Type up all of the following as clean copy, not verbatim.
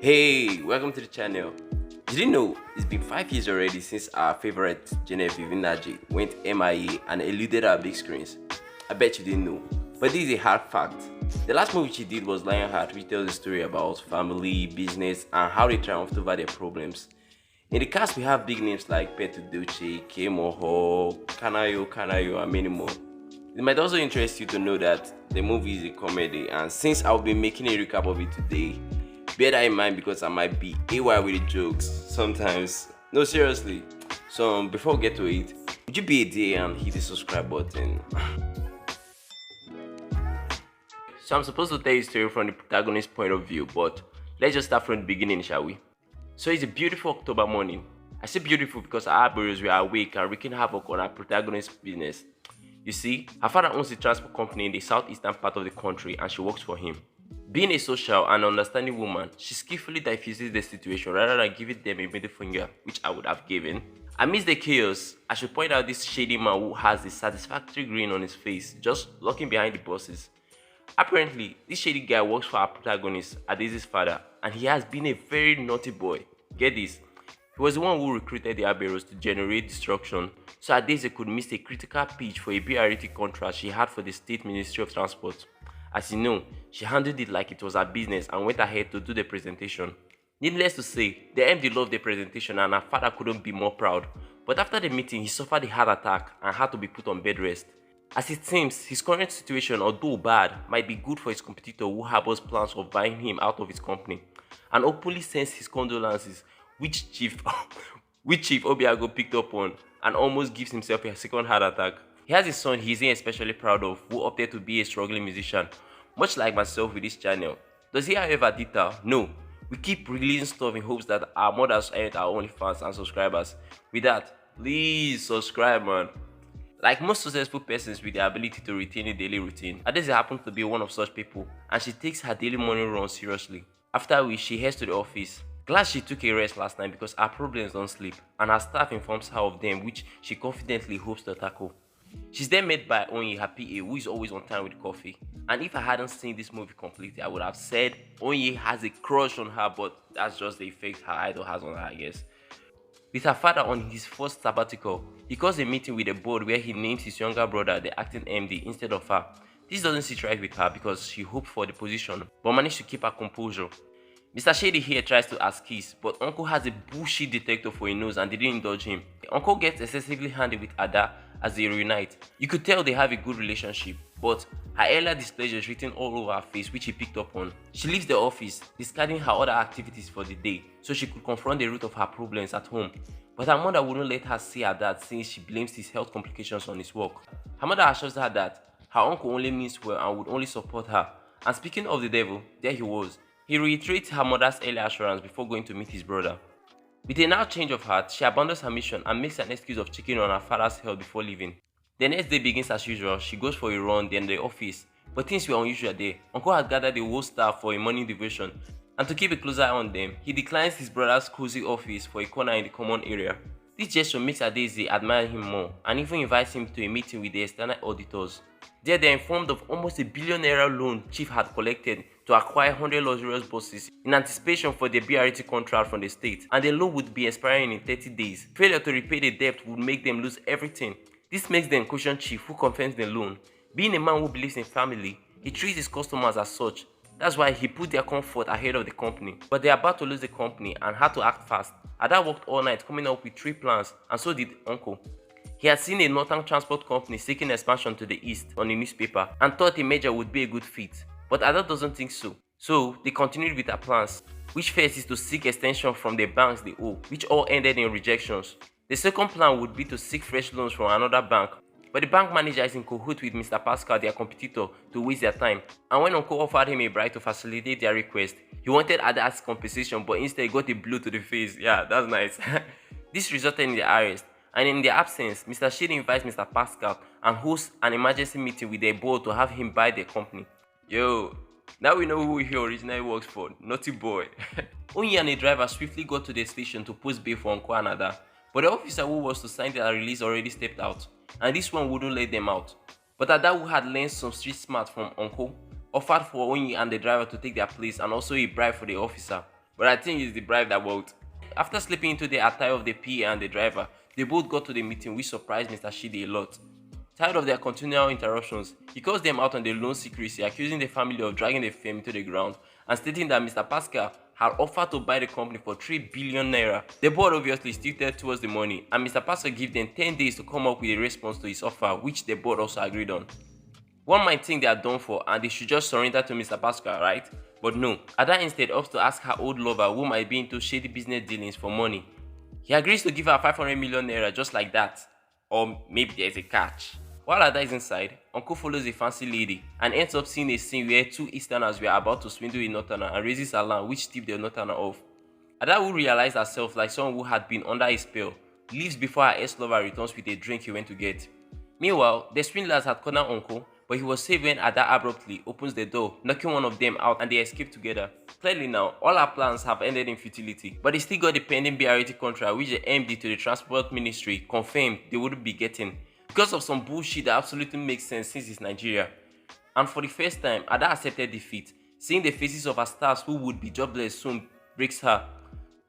Hey, welcome to the channel. Did you know it's been 5 years already since our favorite Genevieve Nnaji went MIA and eluded our big screens? I bet you didn't know, but this is a hard fact. The last movie she did was Lionheart, which tells a story about family, business, and how they triumphed over their problems. In the cast, we have big names like Petu Duce, K Moho, Kanayo, and many more. It might also interest you to know that the movie is a comedy, and since I'll be making a recap of it today, bear that in mind because I might be AY with the jokes sometimes. No, seriously. So before we get to it, would you be a day and hit the subscribe button? So I'm supposed to tell you a story from the protagonist's point of view, but let's just start from the beginning, shall we? So it's a beautiful October morning. I say beautiful because our eyebrows were awake and wreaking havoc on our protagonist's business. You see, her father owns a transport company in the southeastern part of the country and she works for him. Being a social and understanding woman, she skillfully diffuses the situation rather than giving them a middle finger, which I would have given. Amidst the chaos, I should point out this shady man who has a satisfactory grin on his face, just lurking behind the bosses. Apparently, this shady guy works for our protagonist, Adese's father, and he has been a very naughty boy. Get this, he was the one who recruited the Aberos to generate destruction, so Adese could miss a critical pitch for a BRT contract she had for the State Ministry of Transport. As you know, she handled it like it was her business and went ahead to do the presentation. Needless to say, the MD loved the presentation and her father couldn't be more proud. But after the meeting, he suffered a heart attack and had to be put on bed rest. As it seems, his current situation, although bad, might be good for his competitor who harbors plans of buying him out of his company, and openly sends his condolences, which Chief Obiago picked up on and almost gives himself a second heart attack. He has a son he isn't especially proud of who opted to be a struggling musician, much like myself with this channel. Does he however detail? No. We keep releasing stuff in hopes that our mothers aren't our only fans and subscribers. With that, please subscribe, man. Like most successful persons with the ability to retain a daily routine, Adese happens to be one of such people and she takes her daily morning run seriously. After which she heads to the office. Glad she took a rest last night because her problems don't sleep and her staff informs her of them, which she confidently hopes to tackle. She's then met by Onye, her PA, who is always on time with coffee. And if I hadn't seen this movie completely, I would have said Onye has a crush on her, but that's just the effect her idol has on her, I guess. With her father on his first sabbatical, he calls a meeting with the board where he names his younger brother the acting MD instead of her. This doesn't sit right with her because she hoped for the position, but managed to keep her composure. Mr. Shady here tries to ask Kiss, but Uncle has a bullshit detector for a nose and they didn't indulge him. Uncle gets excessively handy with Ada as they reunite. You could tell they have a good relationship, but her earlier displeasure is written all over her face, which he picked up on. She leaves the office, discarding her other activities for the day, so she could confront the root of her problems at home. But her mother wouldn't let her see her dad since she blames his health complications on his work. Her mother assures her that her uncle only means well and would only support her. And speaking of the devil, there he was. He reiterates her mother's earlier assurance before going to meet his brother. With a now change of heart, she abandons her mission and makes an excuse of checking on her father's health before leaving. The next day begins as usual. She goes for a run, then the office. But things were unusual there. Uncle had gathered the whole staff for a morning devotion, and to keep a closer eye on them, he declines his brother's cozy office for a corner in the common area. This gesture makes Adese admire him more and even invites him to a meeting with the external auditors. There they are informed of almost $1 billion loan Chief had collected to acquire 100 luxurious buses in anticipation for the BRT contract from the state, and the loan would be expiring in 30 days. Failure to repay the debt would make them lose everything. This makes them question Chief, who confirms the loan. Being a man who believes in family, he treats his customers as such. That's why he put their comfort ahead of the company. But they are about to lose the company and had to act fast. Ada worked all night coming up with 3 plans, and so did Uncle. He had seen a northern transport company seeking expansion to the east on a newspaper and thought a merger would be a good fit. But Ada doesn't think so. So they continued with their plans, which first is to seek extension from the banks they owe, which all ended in rejections. The second plan would be to seek fresh loans from another bank, but the bank manager is in cahoots with Mr. Pascal, their competitor, to waste their time. And when Uncle offered him a bribe to facilitate their request, he wanted Ada's compensation but instead got a blow to the face. Yeah, that's nice. This resulted in the arrest. And in their absence, Mr. Shady invites Mr. Pascal and hosts an emergency meeting with their board to have him buy their company. Yo, now we know who he originally works for, naughty boy. Onye and a driver swiftly got to the station to post bail for Uncle and Ada, but the officer who was to sign their release already stepped out, and this one wouldn't let them out. But Ada, who had learned some street smart from Uncle, offered for Onye and the driver to take their place and also a bribe for the officer. but I think it's the bribe that worked. After slipping into the attire of the PA and the driver, they both got to the meeting, which surprised Mr. Shidi a lot. Tired of their continual interruptions, he calls them out on their loan secrecy, accusing the family of dragging the firm into the ground and stating that Mr. Pascal had offered to buy the company for 3 billion naira. The board obviously tilted towards the money, and Mr. Pascal gave them 10 days to come up with a response to his offer, which the board also agreed on. One might think they are done for and they should just surrender to Mr. Pascal, right? But no, Ada instead opts to ask her old lover, who might be into shady business dealings, for money. He agrees to give her 500 million naira just like that. Or maybe there's a catch. While Ada is inside, Uncle follows a fancy lady and ends up seeing a scene where two Easterners were about to swindle a Northerner and raises alarm, which tipped the Northerner off. Ada, who realized herself like someone who had been under a spell, leaves before her ex-lover returns with a drink he went to get. Meanwhile, the swindlers had cornered Uncle, but he was saved when Ada abruptly opens the door, knocking one of them out, and they escape together. Clearly now, all her plans have ended in futility, but they still got the pending BRT contract, which the MD to the Transport Ministry confirmed they wouldn't be getting, because of some bullshit that absolutely makes sense since it's Nigeria. And for the first time, Ada accepted defeat. Seeing the faces of her stars who would be jobless soon breaks her.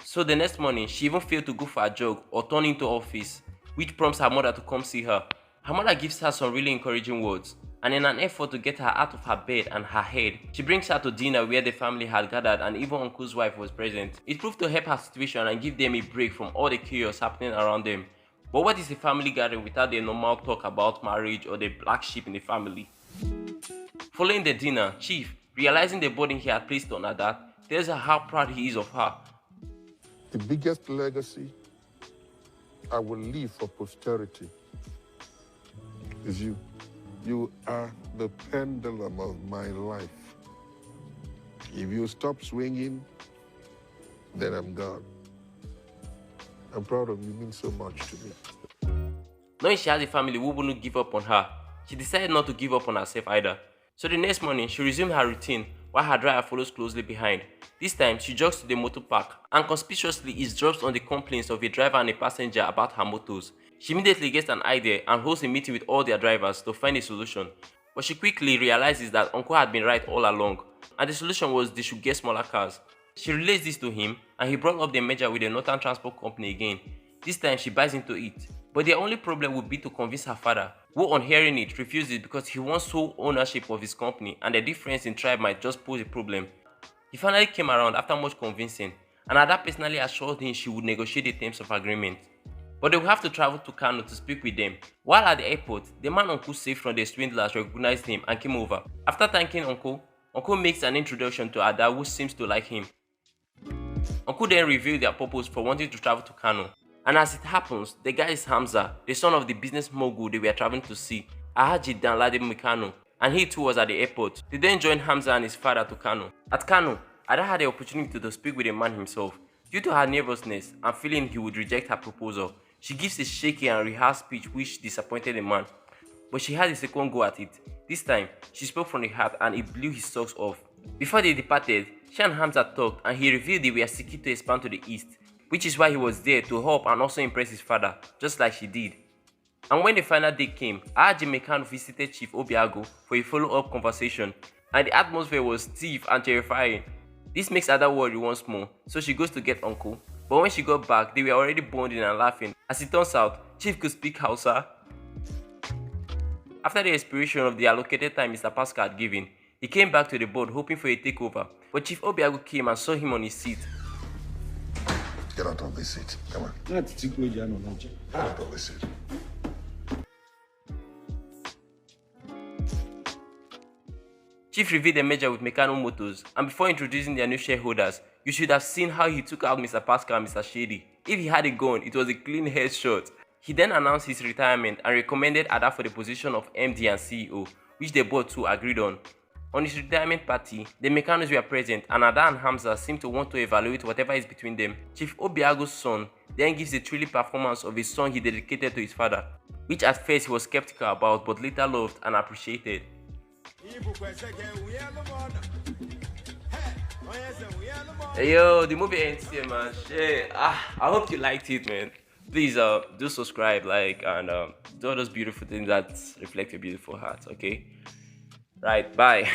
So the next morning, she even failed to go for a jog or turn into office, which prompts her mother to come see her. Her mother gives her some really encouraging words, and in an effort to get her out of her bed and her head, she brings her to dinner where the family had gathered and even Uncle's wife was present. It proved to help her situation and give them a break from all the chaos happening around them. But what is a family gathering without the normal talk about marriage or the black sheep in the family? Following the dinner, Chief, realizing the burden he had placed on Ada, tells her how proud he is of her. The biggest legacy I will leave for posterity is you. You are the pendulum of my life. If you stop swinging, then I'm gone. I'm proud of you. It means so much to me. Knowing she has a family who wouldn't give up on her, she decided not to give up on herself either. So the next morning, she resumed her routine while her driver follows closely behind. This time, she jogs to the motor park and conspicuously eavesdrops on the complaints of a driver and a passenger about her motors. She immediately gets an idea and holds a meeting with all their drivers to find a solution. But she quickly realizes that Uncle had been right all along, and the solution was they should get smaller cars. She relays this to him, and he brought up the merger with the Northern Transport Company again. This time she buys into it. But their only problem would be to convince her father, who on hearing it refuses because he wants sole ownership of his company and the difference in tribe might just pose a problem. He finally came around after much convincing, and Ada personally assured him she would negotiate the terms of agreement. But they will have to travel to Kano to speak with them. While at the airport, the man Uncle saved from the swindlers recognized him and came over. After thanking Uncle, Uncle makes an introduction to Ada, who seems to like him. Uncle then revealed their purpose for wanting to travel to Kano. And as it happens, the guy is Hamza, the son of the business mogul they were traveling to see, Alhaji Danladi Mikano, and he too was at the airport. They then joined Hamza and his father to Kano. At Kano, Ada had the opportunity to speak with the man himself. Due to her nervousness and feeling he would reject her proposal, she gives a shaky and rehearsed speech which disappointed the man. But she had a second go at it. This time, she spoke from the heart and it blew his socks off. Before they departed, she and Hamza talked and he revealed they were seeking to expand to the east, which is why he was there to help and also impress his father, just like she did. And when the final day came, Alhaji Mekan visited Chief Obiago for a follow-up conversation, and the atmosphere was stiff and terrifying. This makes Ada worry once more, so she goes to get Uncle. But when she got back, they were already bonding and laughing. As it turns out, Chief could speak Hausa. After the expiration of the allocated time Mr. Pascal had given, he came back to the board hoping for a takeover, but Chief Obiago came and saw him on his seat. Get out of this seat. Come on. Get out of this seat. Chief revealed the merger with Meccano Motors, and before introducing their new shareholders, you should have seen how he took out Mr. Pascal and Mr. Shady. If he had a gun, it was a clean headshot. He then announced his retirement and recommended Ada for the position of MD and CEO, which the board too agreed on. On his retirement party, the Meccanos were present and Ada and Hamza seemed to want to evaluate whatever is between them. Chief Obiago's son then gives a thrilling performance of a song he dedicated to his father, which at first he was skeptical about but later loved and appreciated. Hey yo, the movie ends here, man. Shit. I hope you liked it, man. Please do subscribe, like, and do all those beautiful things that reflect your beautiful heart, okay? Right, bye.